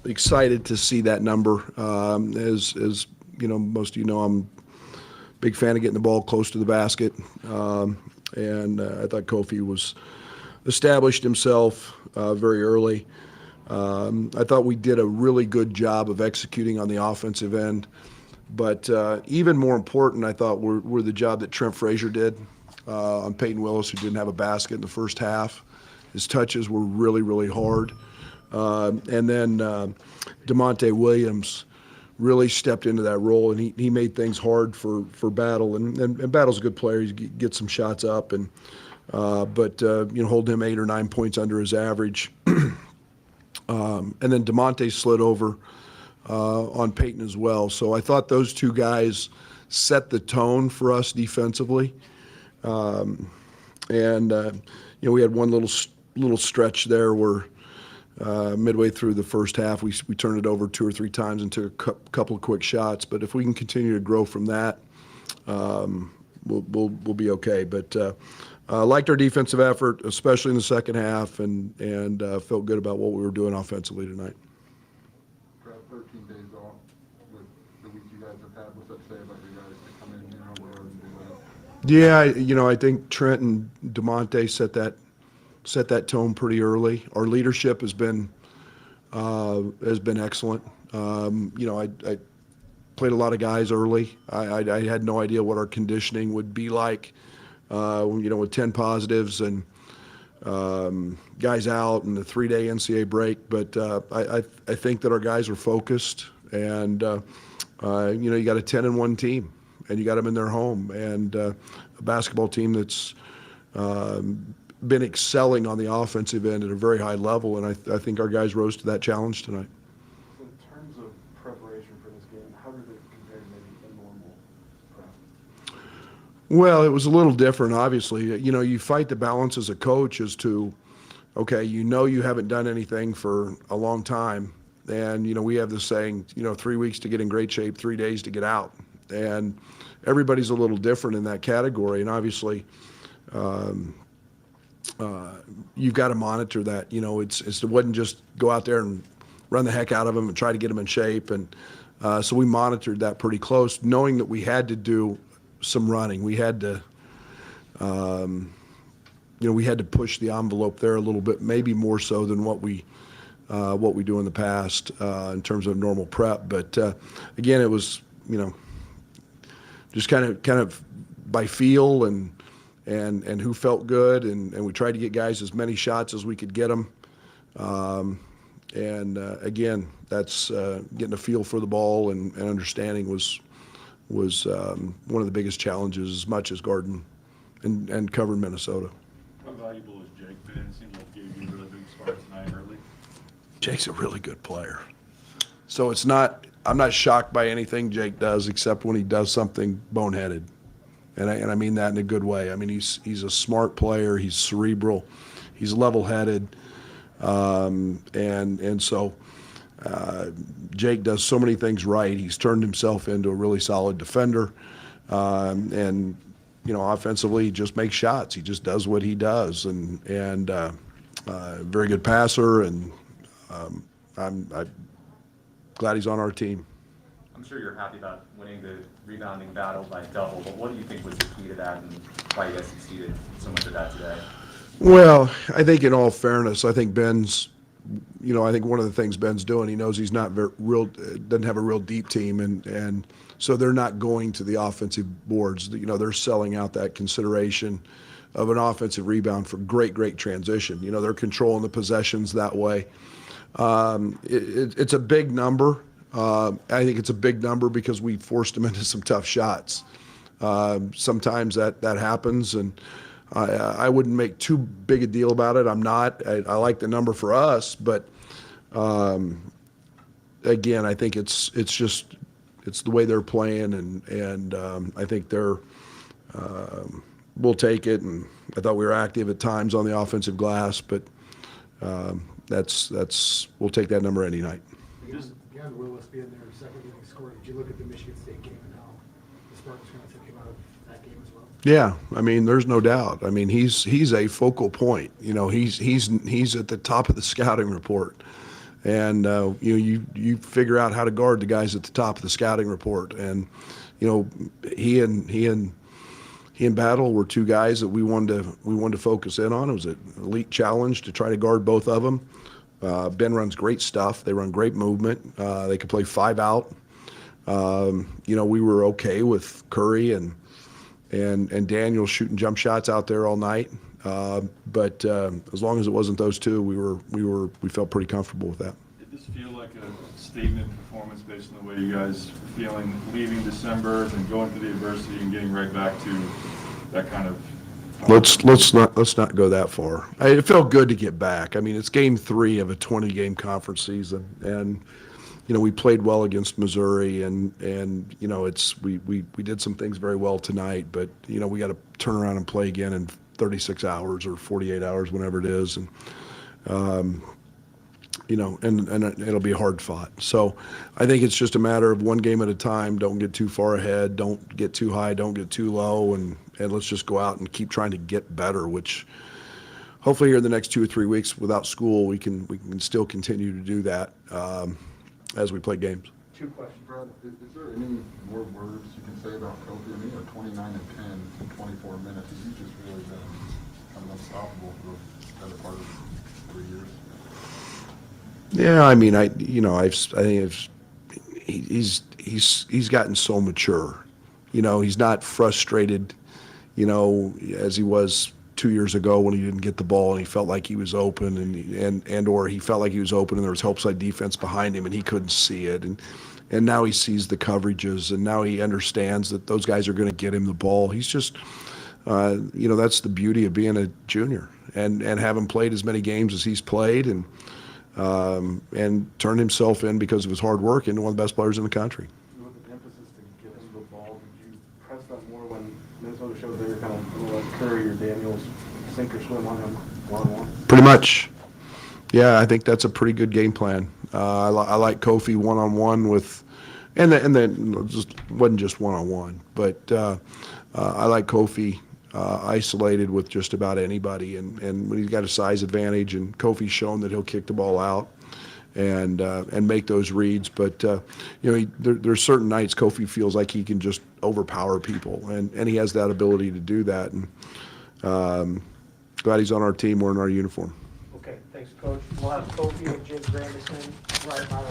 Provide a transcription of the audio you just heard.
excited to see that number. As most of you know, I'm a big fan of getting the ball close to the basket, and I thought Kofi was established himself very early. I thought we did a really good job of executing on the offensive end, but even more important, I thought were the job that Trent Frazier did on Peyton Willis, who didn't have a basket in the first half. His touches were really, really hard. And then DeMonte Williams really stepped into that role, and he made things hard for Battle. And Battle's a good player. He gets some shots up, but hold him 8 or 9 points under his average. And then DeMonte slid over on Peyton as well. So I thought those two guys set the tone for us defensively. We had one little stretch there where midway through the first half we turned it over 2 or 3 times and took a couple of quick shots. But if we can continue to grow from that, we'll be okay. But liked our defensive effort, especially in the second half, and felt good about what we were doing offensively tonight. 13 days off with the week you guys have had. What's that say about you guys to come in and do that? Yeah, I think Trent and DeMonte set that tone pretty early. Our leadership has been excellent. I played a lot of guys early. I had no idea what our conditioning would be like. With 10 positives and guys out and the 3-day NCAA break. But I think that our guys are focused, and you got a 10-1 team, and you got them in their home, and a basketball team that's been excelling on the offensive end at a very high level, and I think our guys rose to that challenge tonight. So in terms of preparation for this game, how did it compare to maybe a normal prep? Well, it was a little different, obviously. You fight the balance as a coach as to, okay, you haven't done anything for a long time, and we have this saying, 3 weeks to get in great shape, 3 days to get out, and everybody's a little different in that category, and obviously you've got to monitor that. It wasn't just go out there and run the heck out of them and try to get them in shape. And so we monitored that pretty close, knowing that we had to do some running. We had to, push the envelope there a little bit, maybe more so than what we do in the past in terms of normal prep. But again, it was, just kind of by feel and who felt good, and we tried to get guys as many shots as we could get them. Again, that's getting a feel for the ball and understanding was one of the biggest challenges, as much as guarding and covering Minnesota. How valuable is Jake been? It seemed like gave you a really big spark tonight early. Jake's a really good player. So I'm not shocked by anything Jake does, except when he does something boneheaded. And I mean that in a good way. I mean, he's a smart player. He's cerebral. He's level-headed. So Jake does so many things right. He's turned himself into a really solid defender. Offensively, he just makes shots. He just does what he does. And very good passer. And I'm glad he's on our team. I'm sure you're happy about winning the rebounding battle by double, but what do you think was the key to that, and why you guys succeeded so much of that today? Well, I think in all fairness, I think Ben's, I think one of the things Ben's doing, he knows he's not doesn't have a real deep team, and so they're not going to the offensive boards. They're selling out that consideration of an offensive rebound for great transition. They're controlling the possessions that way. It's a big number. I think it's a big number because we forced them into some tough shots. Sometimes that happens, and I wouldn't make too big a deal about it. I'm not. I like the number for us, but again, I think it's the way they're playing, and I think we'll take it. And I thought we were active at times on the offensive glass, but we'll take that number any night. Beyond Willis being their second leading scorer, did you look at the Michigan State game and how the Spartans kind of took him out of that game as well? Yeah, I mean, there's no doubt. I mean, he's a focal point. He's at the top of the scouting report, And you figure out how to guard the guys at the top of the scouting report. And he and Battle were two guys that we wanted to focus in on. It was an elite challenge to try to guard both of them. Ben runs great stuff. They run great movement. They could play 5 out. We were okay with Curry and Daniel shooting jump shots out there all night. But as long as it wasn't those two, we felt pretty comfortable with that. Did this feel like a statement performance based on the way you guys were feeling leaving December and going through the adversity and getting right back to that kind of? Let's not go that far. It felt good to get back. I mean, it's game 3 of a 20-game conference season, and we played well against Missouri, and we did some things very well tonight, but we got to turn around and play again in 36 hours or 48 hours, whenever it is, and and it'll be hard fought. So I think it's just a matter of one game at a time. Don't get too far ahead. Don't get too high. Don't get too low. And let's just go out and keep trying to get better, which hopefully here in the next 2 or 3 weeks without school, we can still continue to do that as we play games. 2 questions. Brad, is there any more words you can say about Kofi? I mean, 29 and 10 in 24 minutes. He's just really been kind of unstoppable for the better part of 3 years. Yeah, I mean, I think he's gotten so mature. He's not frustrated, as he was 2 years ago when he didn't get the ball and he felt like he was open or he felt like he was open and there was help side defense behind him and he couldn't see it. And now he sees the coverages and now he understands that those guys are going to get him the ball. He's just, that's the beauty of being a junior and having played as many games as he's played and turned himself in because of his hard work into one of the best players in the country. With the emphasis to get him the ball, did you press that more when Minnesota showed they were kind of like Curry or Daniels sink or swim on him one-on-one? Pretty much. Yeah, I think that's a pretty good game plan. I like Kofi one-on-one with, and then just wasn't just one-on-one, but I like Kofi isolated with just about anybody, and when he's got a size advantage, and Kofi's shown that he'll kick the ball out and make those reads. But there's certain nights Kofi feels like he can just overpower people, and he has that ability to do that. And glad he's on our team wearing our uniform. Okay, thanks, Coach. We'll have Kofi and Jake Grandison right by